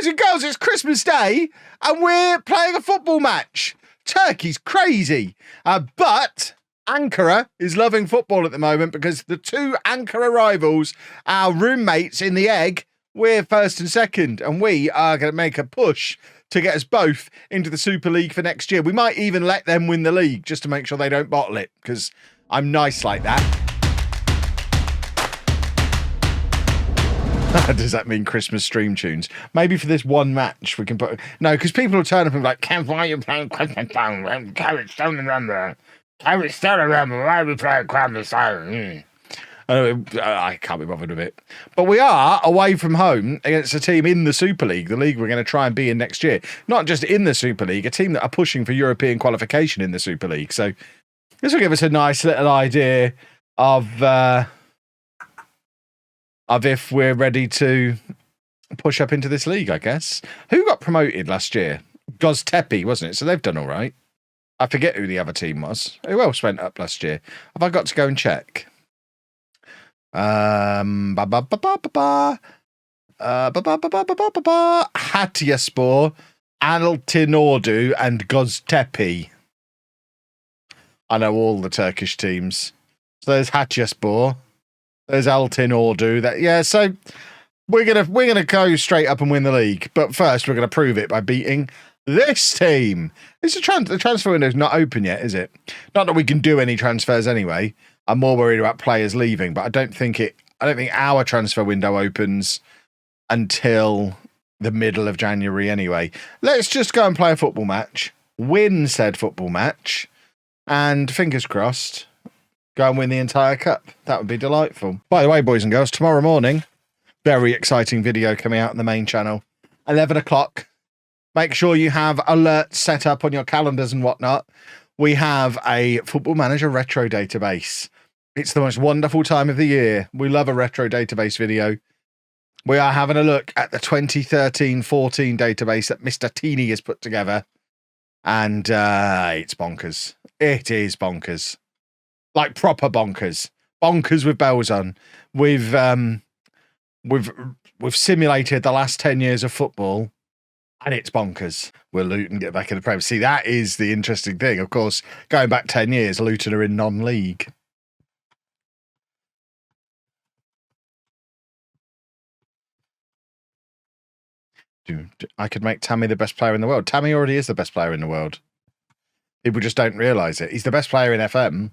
and girls, it's Christmas Day and we're playing a football match. Turkey's crazy. But Ankara is loving football at the moment because the two Ankara rivals, our roommates in the egg, we're first and second, and we are going to make a push to get us both into the Super League for next year. We might even let them win the league just to make sure they don't bottle it, because I'm nice like that. Does that mean Christmas stream tunes? Maybe for this one match we can put... No, because people will turn up and be like, Kev, why are you playing Christmas song? Carrots don't remember. Carrots don't remember. Why are we playing Christmas song? I can't be bothered with it. But we are away from home against a team in the Super League, the league we're going to try and be in next year. Not just in the Super League, a team that are pushing for European qualification in the Super League. So this will give us a nice little idea of if we're ready to push up into this league, I guess. Who got promoted last year? GeForceRTX, wasn't it? So they've done all right. I forget who the other team was. Who else went up last year? Have I got to go and check? Hatayspor, Altınordu, and GeForceRTX. I know all the Turkish teams. So there's Hatayspor, there's Altınordu. So we're gonna go straight up and win the league. But first, we're gonna prove it by beating this team. The transfer window's not open yet, is it? Not that we can do any transfers anyway. I'm more worried about players leaving, but I don't think our transfer window opens until the middle of January anyway. Let's just go and play a football match, win said football match, and fingers crossed, go and win the entire cup. That would be delightful. By the way, boys and girls, tomorrow morning, very exciting video coming out on the main channel, 11 o'clock. Make sure you have alerts set up on your calendars and whatnot. We have a Football Manager retro database. It's the most wonderful time of the year. We love a retro database video. We are having a look at the 2013-14 database that Mr. Teeny has put together. And it's bonkers. It is bonkers. Like proper bonkers. Bonkers with bells on. We've simulated the last 10 years of football. And it's bonkers. Will Luton get back in the Premier? See, that is the interesting thing. Of course, going back 10 years, Luton are in non-league. I could make Tammy the best player in the world. Tammy already is the best player in the world. People just don't realise it. He's the best player in FM.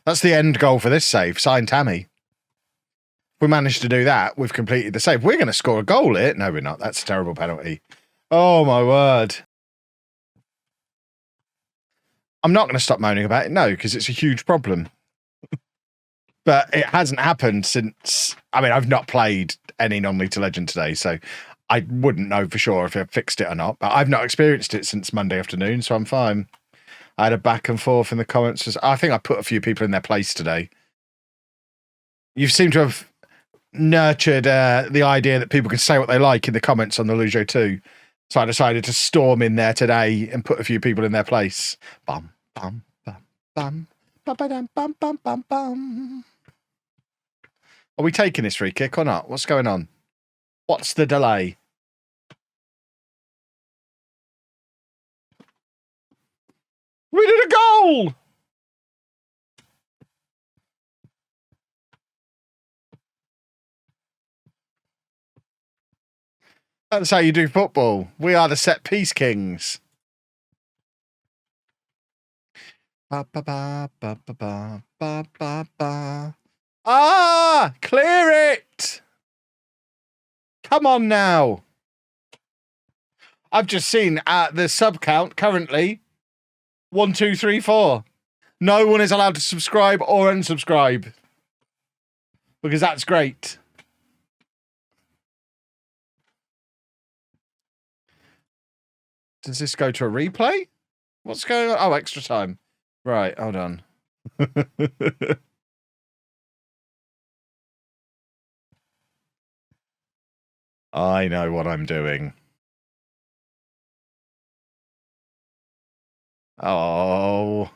That's the end goal for this save. Sign Tammy. If we manage to do that, we've completed the save. We're going to score a goal here. No, we're not. That's a terrible penalty. Oh, my word. I'm not going to stop moaning about it, no, because it's a huge problem. But it hasn't happened since... I mean, I've not played any non-league to legend today, so I wouldn't know for sure if I fixed it or not. But I've not experienced it since Monday afternoon, so I'm fine. I had a back and forth in the comments. I think I put a few people in their place today. You seem to have nurtured the idea that people can say what they like in the comments on the LOLLUJO 2. So I decided to storm in there today and put a few people in their place. Bum, bum, bum, bum, bum, bum, bum, bum, bum, bum. Are we taking this free kick or not? What's going on? What's the delay? We did a goal! That's how you do football. We are the set piece kings. Ba, ba, ba, ba, ba, ba, ba, ba, ba. Ah! Clear it! Come on now. I've just seen the sub count currently 1, 2, 3, 4. No one is allowed to subscribe or unsubscribe because that's great. Does this go to a replay? What's going on? Oh, extra time. Right, hold on. I know what I'm doing. Oh.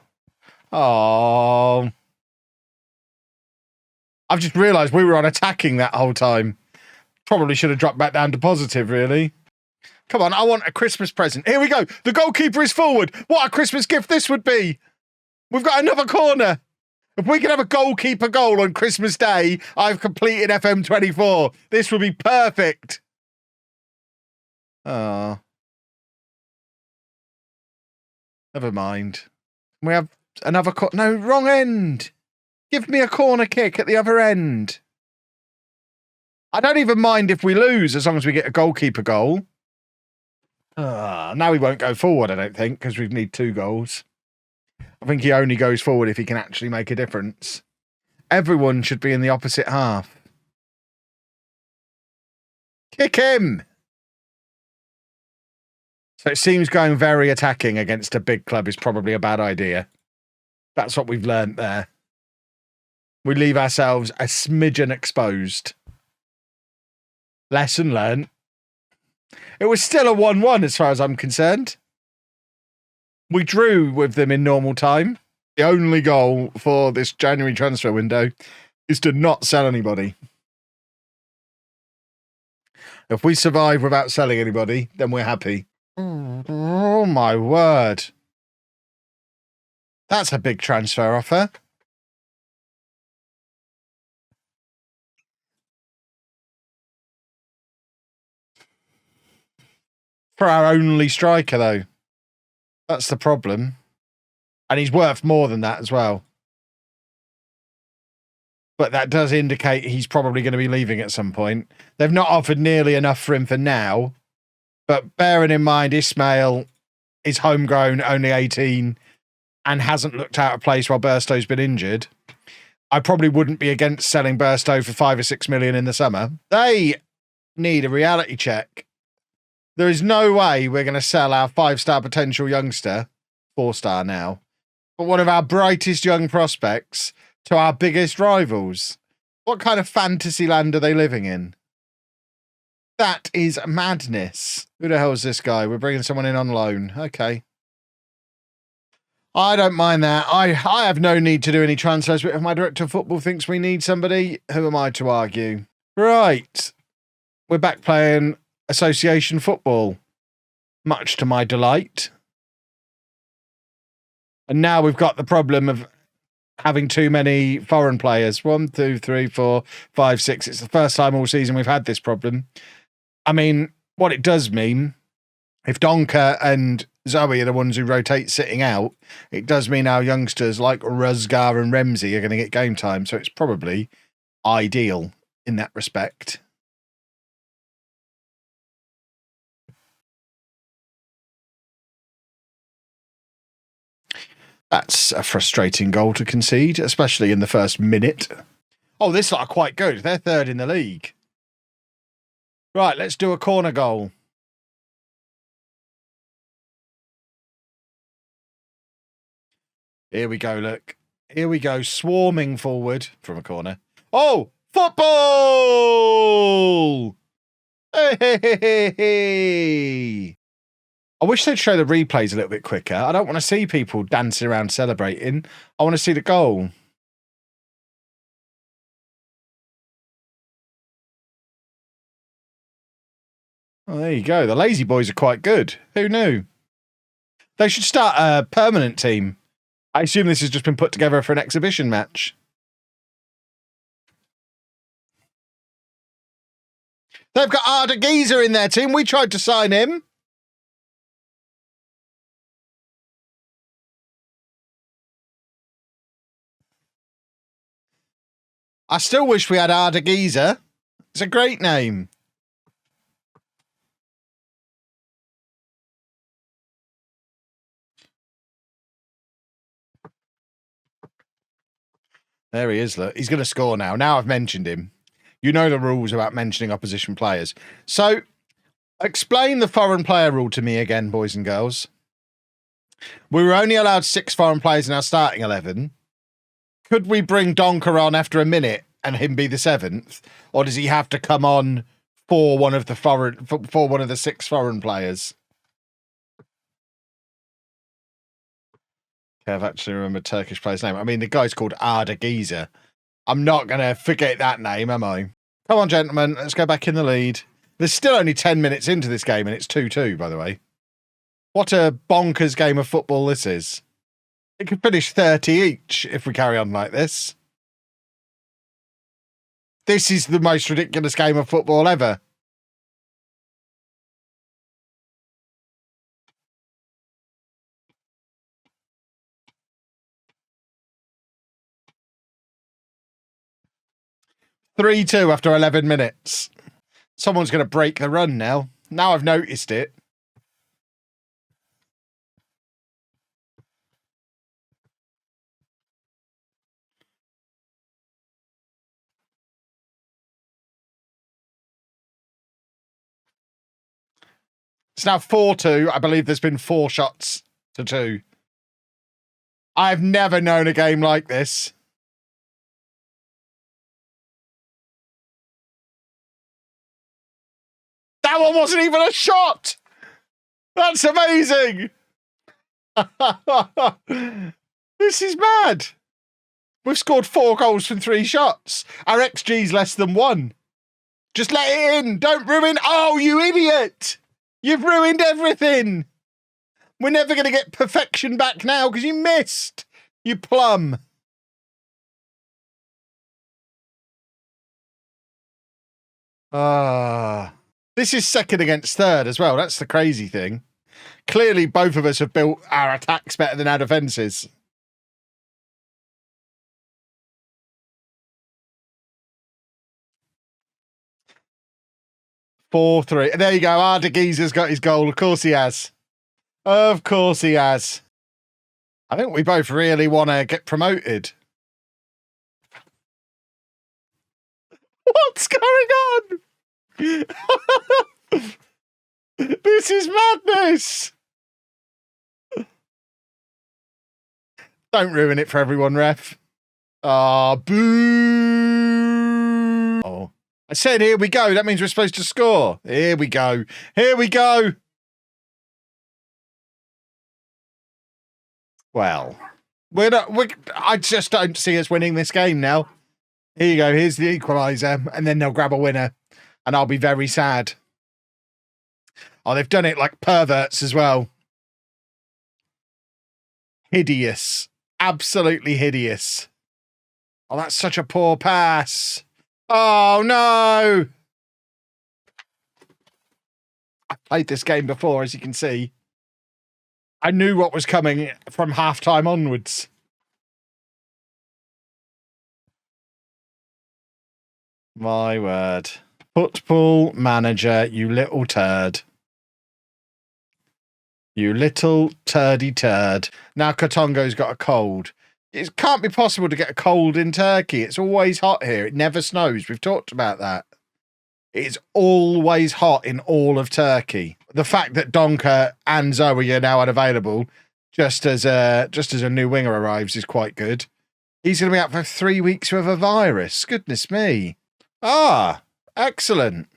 Oh. I've just realised we were on attacking that whole time. Probably should have dropped back down to positive, really. Come on, I want a Christmas present. Here we go. The goalkeeper is forward. What a Christmas gift this would be. We've got another corner. If we could have a goalkeeper goal on Christmas Day, I've completed FM24. This would be perfect. Oh. Never mind. We have another no, wrong end. Give me a corner kick at the other end. I don't even mind if we lose as long as we get a goalkeeper goal. Now he won't go forward, I don't think, because we need 2 goals. I think he only goes forward if he can actually make a difference. Everyone should be in the opposite half. Kick him! So it seems going very attacking against a big club is probably a bad idea. That's what we've learnt there. We leave ourselves a smidgen exposed. Lesson learnt. It was still a 1-1 as far as I'm concerned. We drew with them in normal time. The only goal for this January transfer window is to not sell anybody. If we survive without selling anybody, then we're happy. Oh my word. That's a big transfer offer. For our only striker, though. That's the problem. And he's worth more than that as well. But that does indicate he's probably going to be leaving at some point. They've not offered nearly enough for him for now. But bearing in mind, Ismail is homegrown, only 18, and hasn't looked out of place while Burstow's been injured. I probably wouldn't be against selling Burstow for 5 or 6 million in the summer. They need a reality check. There is no way we're going to sell our 5-star potential youngster, 4-star now, but one of our brightest young prospects to our biggest rivals. What kind of fantasy land are they living in? That is madness. Who the hell is this guy? We're bringing someone in on loan. Okay. I don't mind that. I have no need to do any transfers, but if my director of football thinks we need somebody, who am I to argue? Right. We're back playing association football, much to my delight. And now we've got the problem of having too many foreign players. 1, 2, 3, 4, 5, 6. It's the first time all season we've had this problem. I mean, what it does mean, if Donker and Zoe are the ones who rotate sitting out, it does mean our youngsters like Ruzgar and Remzi are going to get game time. So it's probably ideal in that respect. That's a frustrating goal to concede, especially in the first minute. Oh, this lot are quite good. They're 3rd in the league. Right, let's do a corner goal. Here we go, look. Here we go, swarming forward from a corner. Oh, football! Hey! I wish they'd show the replays a little bit quicker. I don't want to see people dancing around celebrating. I want to see the goal. Oh, there you go. The lazy boys are quite good. Who knew? They should start a permanent team. I assume this has just been put together for an exhibition match. They've got Arda Geezer in their team. We tried to sign him. I still wish we had Arda Geezer. It's a great name. There he is, look. He's going to score now. Now I've mentioned him. You know the rules about mentioning opposition players. So, explain the foreign player rule to me again, boys and girls. We were only allowed 6 foreign players in our starting 11. Could we bring Donker on after a minute and him be the 7th? Or does he have to come on for one of the 6 foreign players? I've actually remembered Turkish player's name. I mean, the guy's called Arda Geezer. I'm not going to forget that name, am I? Come on, gentlemen. Let's go back in the lead. There's still only 10 minutes into this game, and it's 2-2, by the way. What a bonkers game of football this is. It could finish 30 each if we carry on like this. This is the most ridiculous game of football ever. (3-2) after 11 minutes. Someone's going to break the run now. Now I've noticed it. It's now 4-2. I believe there's been 4 shots to 2. I've never known a game like this. That one wasn't even a shot. That's amazing. This is mad. We've scored 4 goals from 3 shots. Our XG's less than 1. Just let it in. Don't ruin. Oh, you idiot. You've ruined everything. We're never going to get perfection back now because you missed. You plum. This is second against third as well. That's the crazy thing. Clearly, both of us have built our attacks better than our defences. (4-3). There you go. Ardegiezer's got his goal. Of course he has. Of course he has. I think we both really want to get promoted. What's going on? This is madness. Don't ruin it for everyone, ref. Ah, boo. Oh, I said here we go. That means we're supposed to score. Here we go. Here we go. Well, I just don't see us winning this game now. Here you go. Here's the equaliser, and then they'll grab a winner, and I'll be very sad. Oh, they've done it like perverts as well. Hideous. Absolutely hideous. Oh, that's such a poor pass. Oh, no. I've played this game before, as you can see. I knew what was coming from halftime onwards. My word. Football manager, you little turd. You little turdy turd. Now Katongo's got a cold. It can't be possible to get a cold in Turkey. It's always hot here. It never snows. We've talked about that. It's always hot in all of Turkey. The fact that Donker and Zoe are now unavailable, just as a new winger arrives, is quite good. He's going to be out for 3 weeks with a virus. Goodness me. Ah, excellent.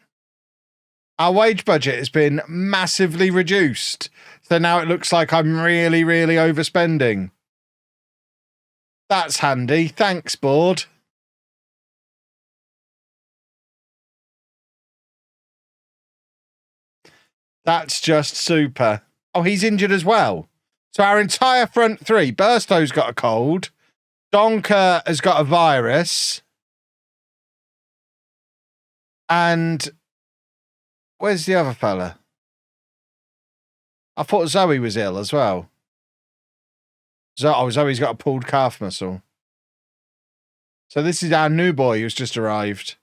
Our wage budget has been massively reduced. So now it looks like I'm really, really overspending. That's handy. Thanks, board. That's just super. Oh, he's injured as well. So our entire front three. Burstow's got a cold. Donker has got a virus. And where's the other fella? I thought Zoe was ill as well. Zoe's got a pulled calf muscle. So this is our new boy who's just arrived,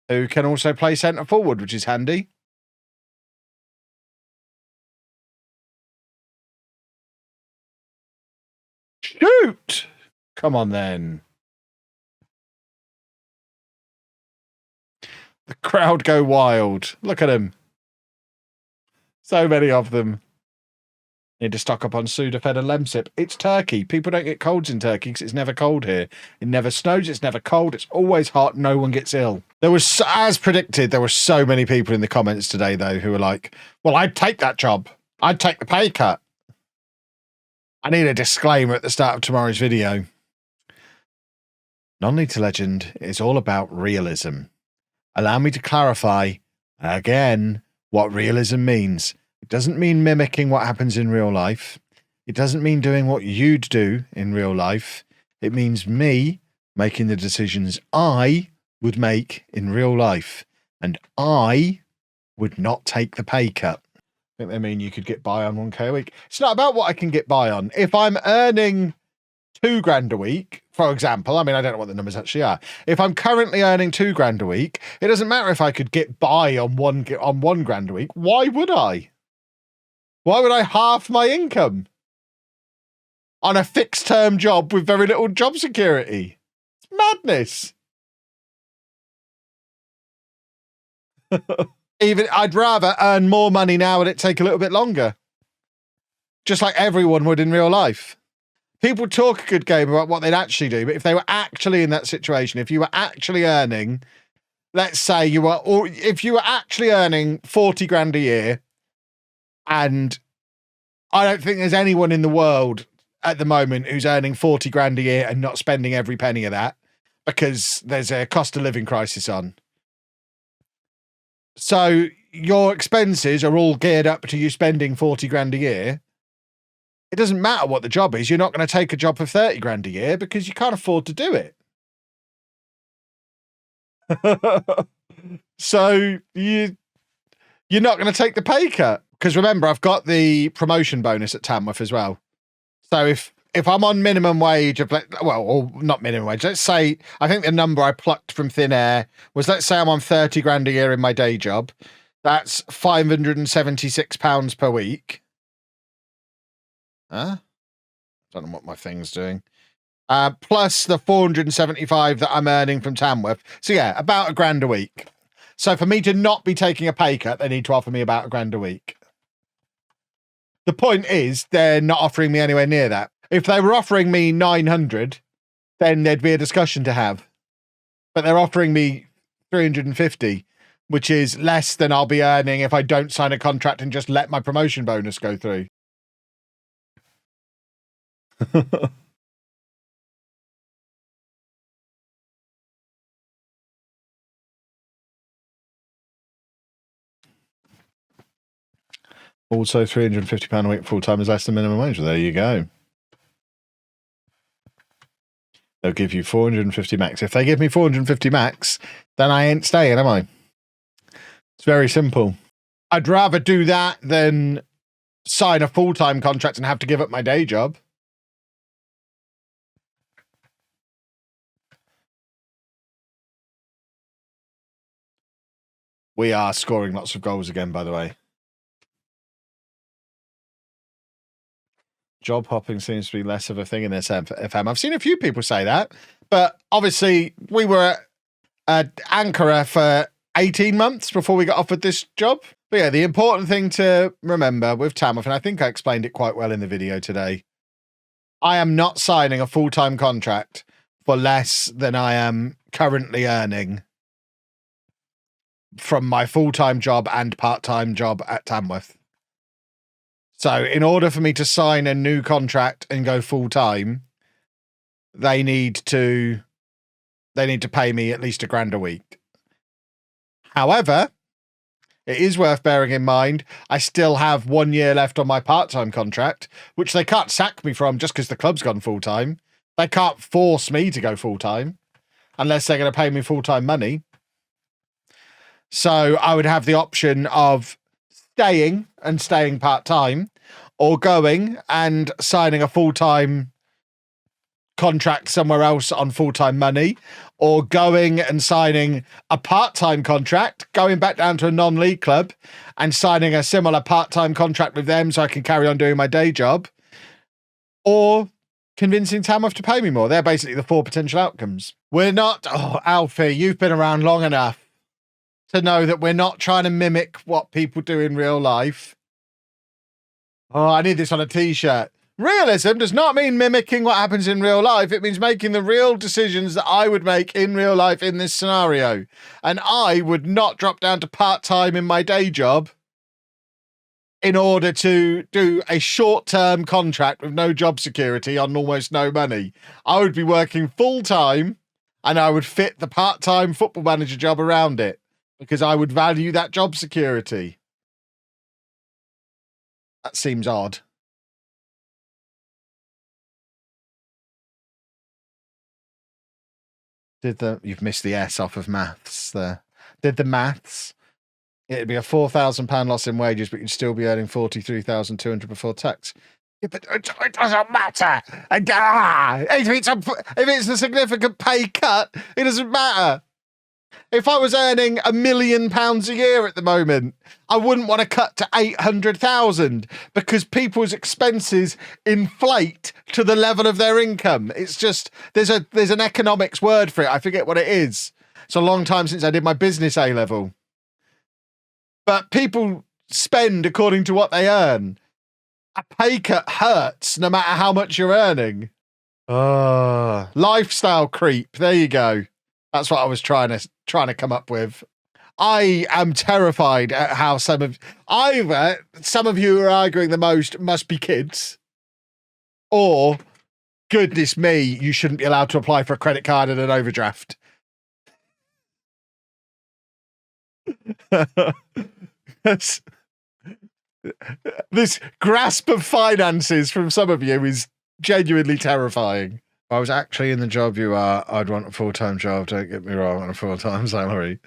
who can also play centre forward, which is handy. Shoot! Come on then. The crowd go wild. Look at them. So many of them. Need to stock up on Sudafed and Lemsip. It's Turkey. People don't get colds in Turkey because it's never cold here. It never snows. It's never cold. It's always hot. No one gets ill. There was, as predicted, there were so many people in the comments today, though, who were like, well, I'd take that job. I'd take the pay cut. I need a disclaimer at the start of tomorrow's video. Non-League to Legend is all about realism. allow me to clarify again what realism means. It doesn't mean mimicking what happens in real life. It doesn't mean doing what you'd do in real life. It means me making the decisions I would make in real life. And I would not take the pay cut. I think they mean you could get by on 1K a week. It's not about what I can get by on. If I'm earning $2,000 a week, for example, I mean, I don't know what the numbers actually are. If I'm currently earning $2,000 a week, it doesn't matter if I could get by on $1,000 a week. Why would I? Why would I halve my income on a fixed term job with very little job security? It's madness. Even I'd rather earn more money now and it take a little bit longer. Just like everyone would in real life. People talk a good game about what they'd actually do, but if they were actually in that situation, if you were actually earning, let's say you were, or if you were actually earning 40 grand a year, and I don't think there's anyone in the world at the moment who's earning 40 grand a year and not spending every penny of that because there's a cost of living crisis on. So your expenses are all geared up to you spending 40 grand a year. It doesn't matter what the job is. You're not going to take a job for 30 grand a year because you can't afford to do it. So you're not going to take the pay cut. Because remember, I've got the promotion bonus at Tamworth as well. So if I'm on minimum wage of, well, or not minimum wage, let's say, I think the number I plucked from thin air was, let's say I'm on 30 grand a year in my day job. That's £576 per week. Huh? Don't know what my thing's doing. Plus the 475 that I'm earning from Tamworth. So yeah, about £1,000 a week. So for me to not be taking a pay cut, they need to offer me about £1,000 a week. The point is, they're not offering me anywhere near that. If they were offering me 900, then there'd be a discussion to have. But they're offering me 350, which is less than I'll be earning if I don't sign a contract and just let my promotion bonus go through. Also, £350 a week full-time is less than minimum wage. Well, there you go. They'll give you 450 max. If they give me 450 max, then I ain't staying, am I? It's very simple. I'd rather do that than sign a full-time contract and have to give up my day job. We are scoring lots of goals again, by the way. Job hopping seems to be less of a thing in this FM. I've seen a few people say that, but obviously we were at Ankara for 18 months before we got offered this job. But yeah, the important thing to remember with Tamworth, and I think I explained it quite well in the video today, I am not signing a full-time contract for less than I am currently earning from my full-time job and part-time job at Tamworth. So in order for me to sign a new contract and go full-time, they need to pay me at least £1,000 a week. However, it is worth bearing in mind, I still have 1 year left on my part-time contract, which they can't sack me from just because the club's gone full-time. They can't force me to go full-time unless they're going to pay me full-time money. So I would have the option of staying part-time, or going and signing a full-time contract somewhere else on full-time money, or going and signing a part-time contract, going back down to a non-league club and signing a similar part-time contract with them so I can carry on doing my day job, or convincing Tamworth to pay me more. They're basically the four potential outcomes. We're not, Alfie, you've been around long enough to know that we're not trying to mimic what people do in real life. Oh, I need this on a t-shirt. Realism does not mean mimicking what happens in real life. It means making the real decisions that I would make in real life in this scenario. And I would not drop down to part-time in my day job in order to do a short-term contract with no job security on almost no money. I would be working full-time and I would fit the part-time football manager job around it. because I would value that job security. That seems odd. You've missed the S off of maths there. Did the maths. It'd be a £4,000 loss in wages, but you'd still be earning 43,200 before tax. Yeah, but it doesn't matter. If it's a significant pay cut, it doesn't matter. If I was earning £1 million a year at the moment, I wouldn't want to cut to 800,000 because people's expenses inflate to the level of their income. It's just there's an economics word for it. I forget what it is. It's a long time since I did my business A level. But people spend according to what they earn. A pay cut hurts no matter how much you're earning. Lifestyle creep. There you go. That's what I was trying to come up with. I am terrified at how some of you who are arguing the most must be kids, or goodness me, you shouldn't be allowed to apply for a credit card and an overdraft. This grasp of finances from some of you is genuinely terrifying. If I was actually in the job you are, I'd want a full-time job. Don't get me wrong, I want a full-time salary.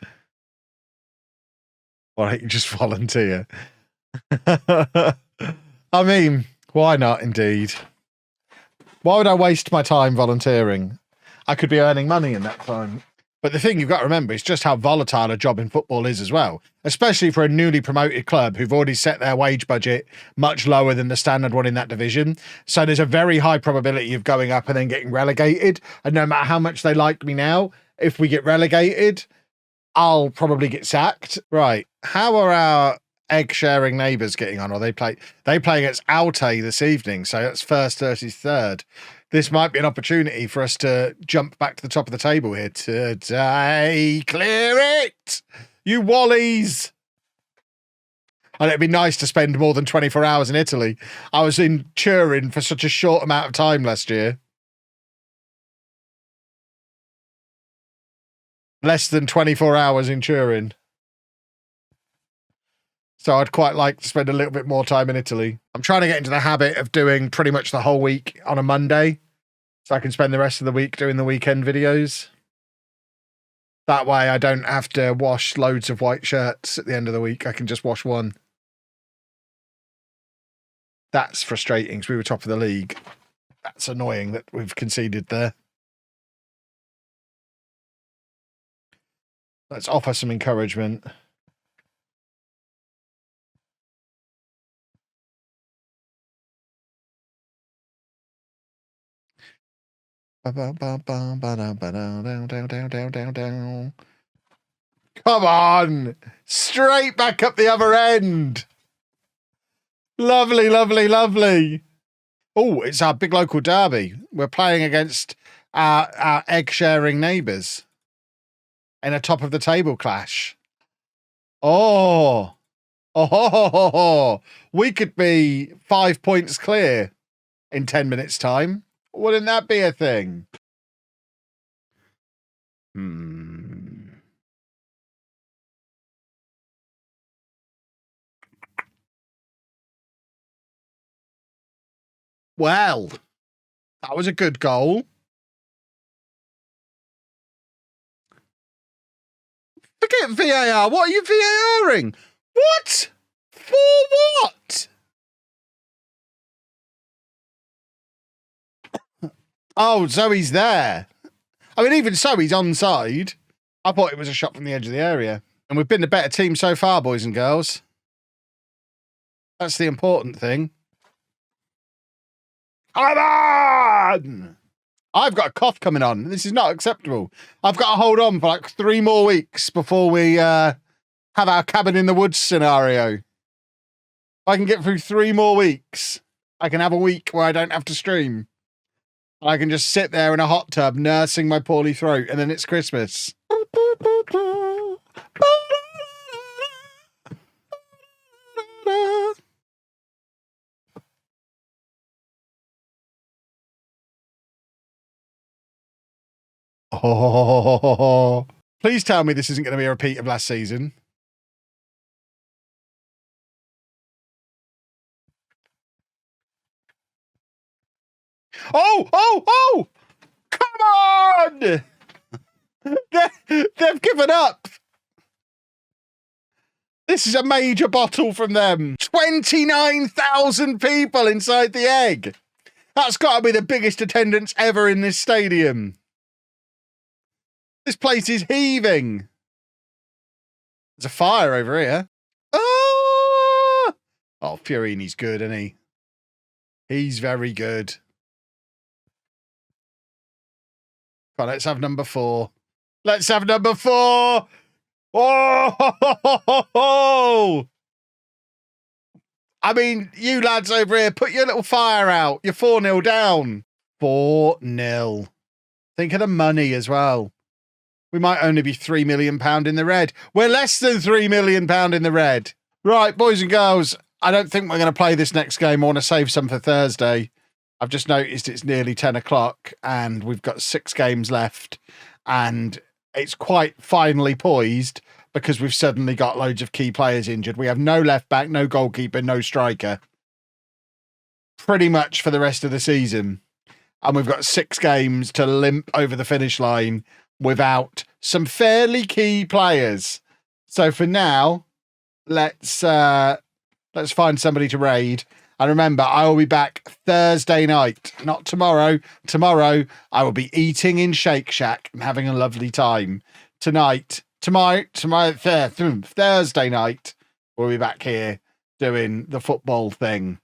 Why don't you just volunteer? I mean, why not, indeed? Why would I waste my time volunteering? I could be earning money in that time. But the thing you've got to remember is just how volatile a job in football is as well, especially for a newly promoted club who've already set their wage budget much lower than the standard one in that division. So there's a very high probability of going up and then getting relegated. And no matter how much they like me now, if we get relegated, I'll probably get sacked. Right. How are our egg-sharing neighbours getting on? Or they play against Alte this evening, so that's first 33rd. This might be an opportunity for us to jump back to the top of the table here today. Clear it, you wallies. And it'd be nice to spend more than 24 hours in Italy. I was in Turin for such a short amount of time last year. Less than 24 hours in Turin. So I'd quite like to spend a little bit more time in Italy. I'm trying to get into the habit of doing pretty much the whole week on a Monday, so I can spend the rest of the week doing the weekend videos. That way I don't have to wash loads of white shirts at the end of the week. I can just wash one. That's frustrating because we were top of the league. That's annoying that we've conceded there. Let's offer some encouragement. Come on! Straight back up the other end! Lovely, lovely, lovely. Oh, it's our big local derby. We're playing against our egg-sharing neighbours in a top-of-the-table clash. Oh, we could be 5 points clear in 10 minutes' time. Wouldn't that be a thing? Well, that was a good goal. Forget VAR. What are you VARing? What? For what? Oh, so he's there. I mean, even so, he's onside. I thought it was a shot from the edge of the area. And we've been the better team so far, boys and girls. That's the important thing. Come on! I've got a cough coming on. This is not acceptable. I've got to hold on for like 3 more weeks before we have our cabin in the woods scenario. If I can get through 3 more weeks, I can have a week where I don't have to stream. I can just sit there in a hot tub nursing my poorly throat, and then it's Christmas. Oh, Please tell me this isn't going to be a repeat of last season. Oh! Come on! They've given up. This is a major bottle from them. 29,000 people inside the egg. That's got to be the biggest attendance ever in this stadium. This place is heaving. There's a fire over here. Ah! Oh, Fiorini's good, isn't he? He's very good. Come on, let's have number 4. Let's have number 4. Oh! I mean, you lads over here, put your little fire out. You're 4-0 down. 4-0. Think of the money as well. We might only be £3 million in the red. We're less than £3 million in the red. Right, boys and girls, I don't think we're going to play this next game. I want to save some for Thursday. I've just noticed it's nearly 10 o'clock and we've got 6 games left. And it's quite finely poised because we've suddenly got loads of key players injured. We have no left back, no goalkeeper, no striker. Pretty much for the rest of the season. And we've got 6 games to limp over the finish line without some fairly key players. So for now, let's find somebody to raid. And remember, I will be back Thursday night, not tomorrow. Tomorrow, I will be eating in Shake Shack and having a lovely time. Thursday night, we'll be back here doing the football thing.